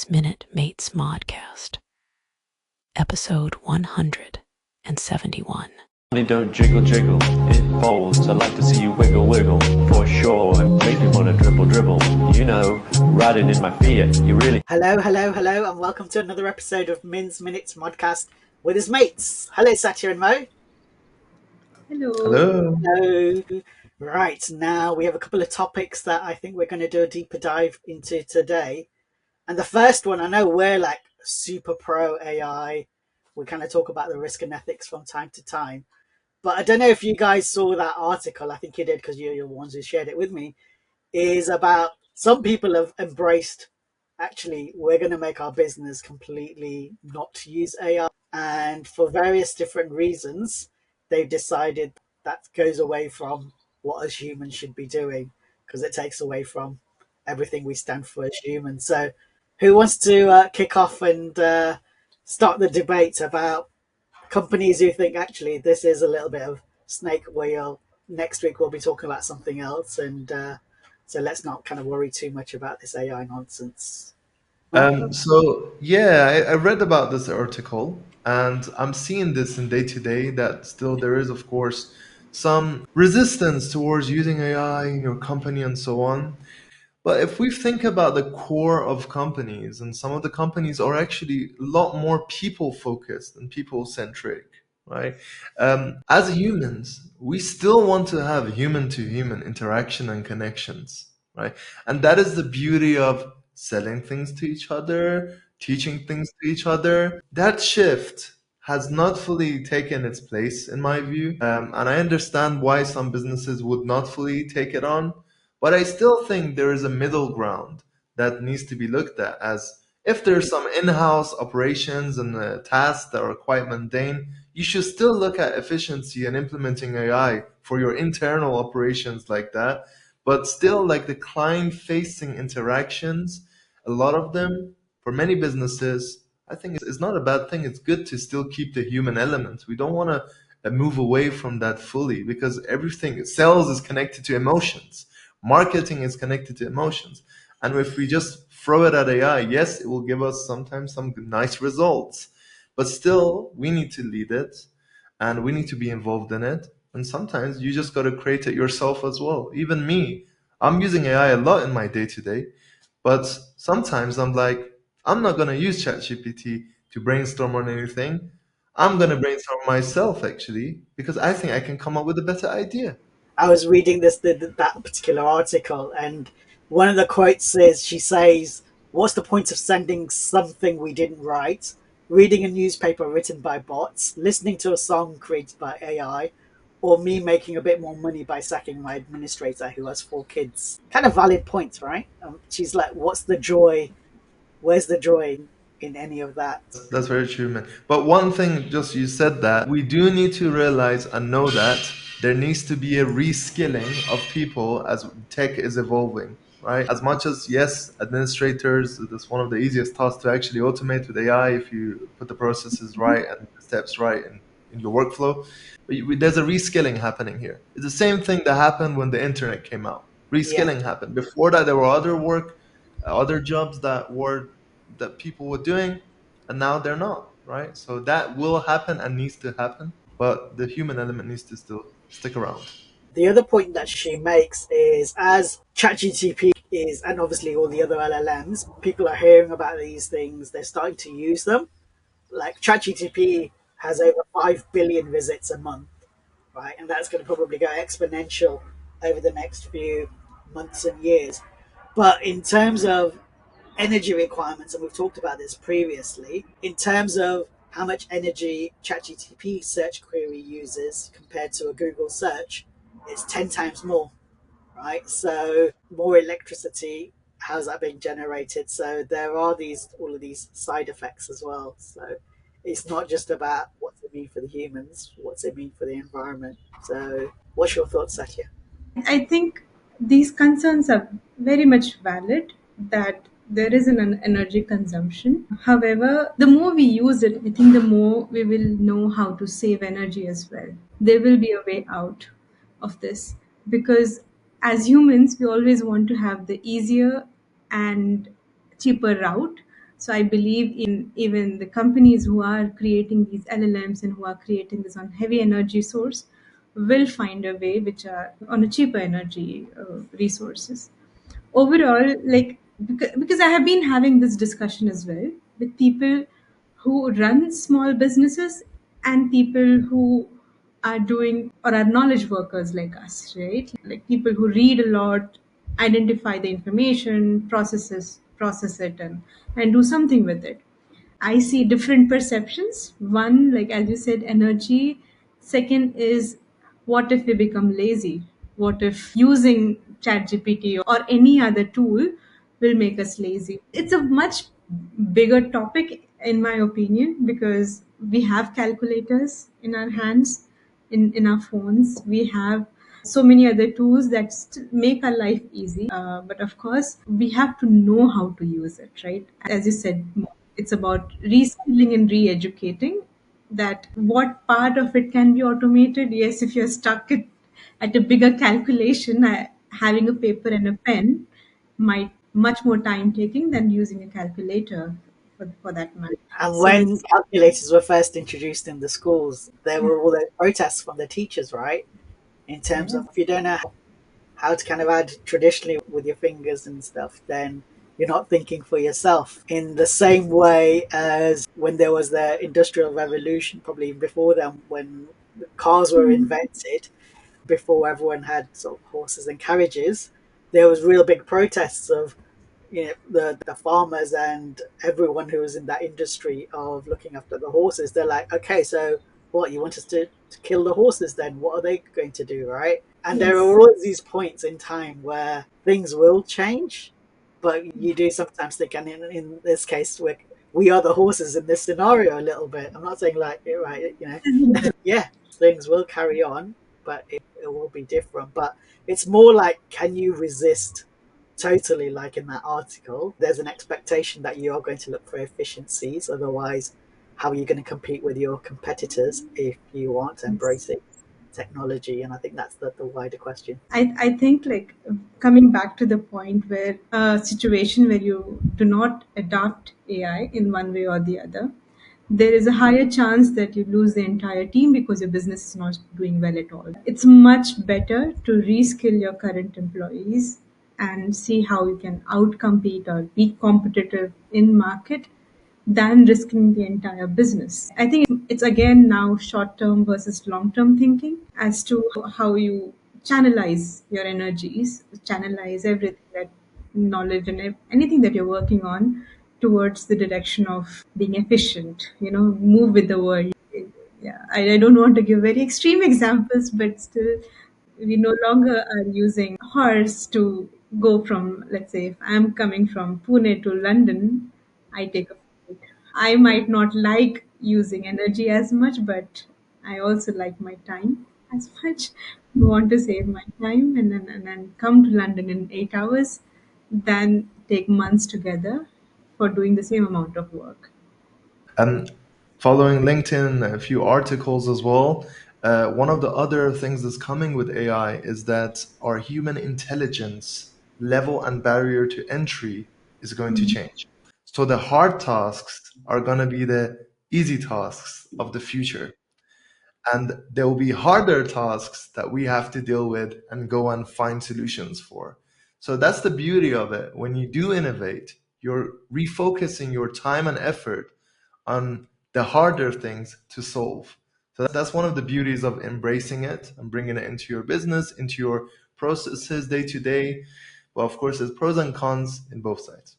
Minute Modcast, episode 171. Money don't jiggle jiggle, it folds. I like to see you wiggle wiggle, for sure. And make me wanna dribble dribble. You know, riding in my Fiat, you really. Hello, and welcome to another episode of Minute Modcast with his mates. Hello, Satya and Mo. Hello. Hello. Right, now we have a couple of topics that I think we're going to do a deeper dive into today. And the first one, I know we're like super pro AI. We kind of talk about the risk and ethics from time to time. But I don't know if you guys saw that article. I think you did because you're the ones who shared it with me. Is about some people have embraced, actually, we're going to make our business completely not use AI. And for various different reasons, they've decided that goes away from what us humans should be doing because it takes away from everything we stand for as humans. So, who wants to kick off and start the debate about companies who think actually this is a little bit of snake oil? Next week we'll be talking about something else, and so let's not kind of worry too much about this AI nonsense. I read about this article, and I'm seeing this in day to day that still there is, of course, some resistance towards using AI in your company and so on. But if we think about the core of companies, and some of the companies are actually a lot more people focused and people centric, right? As humans, we still want to have human to human interaction and connections, right? And that is the beauty of selling things to each other, teaching things to each other. That shift has not fully taken its place, in my view. And I understand why some businesses would not fully take it on. But I still think there is a middle ground that needs to be looked at, as if there's some in-house operations and tasks that are quite mundane, you should still look at efficiency and implementing AI for your internal operations like that. But still, like the client-facing interactions, a lot of them, for many businesses, I think it's not a bad thing. It's good to still keep the human element. We don't want to move away from that fully, because everything sales is connected to emotions. Marketing is connected to emotions. And if we just throw it at AI, yes, it will give us sometimes some nice results. But still, we need to lead it and we need to be involved in it. And sometimes you just got to create it yourself as well. Even me, I'm using AI a lot in my day to day. But sometimes I'm like, I'm not going to use ChatGPT to brainstorm on anything. I'm going to brainstorm myself, actually, because I think I can come up with a better idea. I was reading that particular article, and one of the quotes is she says, "What's the point of sending something we didn't write, reading a newspaper written by bots, listening to a song created by AI, or me making a bit more money by sacking my administrator who has 4 kids?" Kind of valid points, right? She's like, "What's the joy? Where's the joy in any of that?" That's very true, man. But one thing, just you said that, we do need to realize and know that there needs to be a reskilling of people as tech is evolving, right? As much as, yes, administrators, that's one of the easiest tasks to actually automate with AI if you put the processes right and the steps right in your workflow. But there's a reskilling happening here. It's the same thing that happened when the internet came out. Reskilling happened. Before that, there were other jobs that people were doing, and now they're not, right? So that will happen and needs to happen, but the human element needs to still stick around. The other point that she makes is, as ChatGTP is, and obviously all the other LLMs, people are hearing about these things, they're starting to use them. Like ChatGTP has over 5 billion visits a month, right? And that's going to probably go exponential over the next few months and years. But in terms of energy requirements, and we've talked about this previously, in terms of how much energy ChatGTP search query uses compared to a Google search, it's 10 times more, right? So more electricity, how's that being generated? So there are all of these side effects as well. So it's not just about what's it mean for the humans, what's it mean for the environment. So what's your thoughts, Satya? I think these concerns are very much valid, that there is an energy consumption. However, the more we use it, I think the more we will know how to save energy as well. There will be a way out of this, because as humans, we always want to have the easier and cheaper route. So I believe in even the companies who are creating these LLMs and who are creating this on heavy energy source will find a way which are on a cheaper energy resources. Overall, like because I have been having this discussion as well with people who run small businesses and people who are doing or are knowledge workers like us, right? Like people who read a lot, identify the information, process it, and do something with it. I see different perceptions. One, like as you said, energy. Second is, what if we become lazy? What if using ChatGPT or any other tool will make us lazy? It's a much bigger topic, in my opinion, because we have calculators in our hands, in our phones. We have so many other tools that make our life easy. But of course, we have to know how to use it, right? As you said, it's about reskilling and re-educating that what part of it can be automated. Yes, if you're stuck at a bigger calculation, having a paper and a pen might much more time taking than using a calculator for that matter. And So when it's calculators were first introduced in the schools, there were all those protests from the teachers, right? In terms yeah. of if you don't know how to kind of add traditionally with your fingers and stuff, then you're not thinking for yourself. In the same way as when there was the Industrial Revolution, probably even before then, when cars were invented, before everyone had sort of horses and carriages, there was real big protests of the farmers and everyone who was in that industry of looking after the horses. They're like, okay, so what, you want us to kill the horses then? What are they going to do, right? And there Yes. are always these points in time where things will change, but you do sometimes think, and in this case, we are the horses in this scenario a little bit. I'm not saying like, right, yeah, things will carry on, but it will be different. But it's more like, can you resist totally? Like in that article, there's an expectation that you are going to look for efficiencies. Otherwise, how are you going to compete with your competitors if you aren't Yes. embracing technology? And I think that's the wider question. I think like coming back to the point where a situation where you do not adopt AI in one way or the other, there is a higher chance that you lose the entire team because your business is not doing well at all. It's much better to reskill your current employees and see how you can outcompete or be competitive in market than risking the entire business. I think it's again now short term versus long term thinking as to how you channelize your energies, channelize everything that knowledge and anything that you're working on towards the direction of being efficient, move with the world. Yeah, I don't want to give very extreme examples, but still, we no longer are using horse to go from, let's say, if I'm coming from Pune to London, I take a flight. I might not like using energy as much, but I also like my time as much. I want to save my time and then come to London in 8 hours, than take months together for doing the same amount of work. And following LinkedIn, a few articles as well. One of the other things that's coming with AI is that our human intelligence level and barrier to entry is going to change. So the hard tasks are going to be the easy tasks of the future. And there will be harder tasks that we have to deal with and go and find solutions for. So that's the beauty of it. When you do innovate, you're refocusing your time and effort on the harder things to solve. So that's one of the beauties of embracing it and bringing it into your business, into your processes day to day. Well, of course, there's pros and cons in both sides.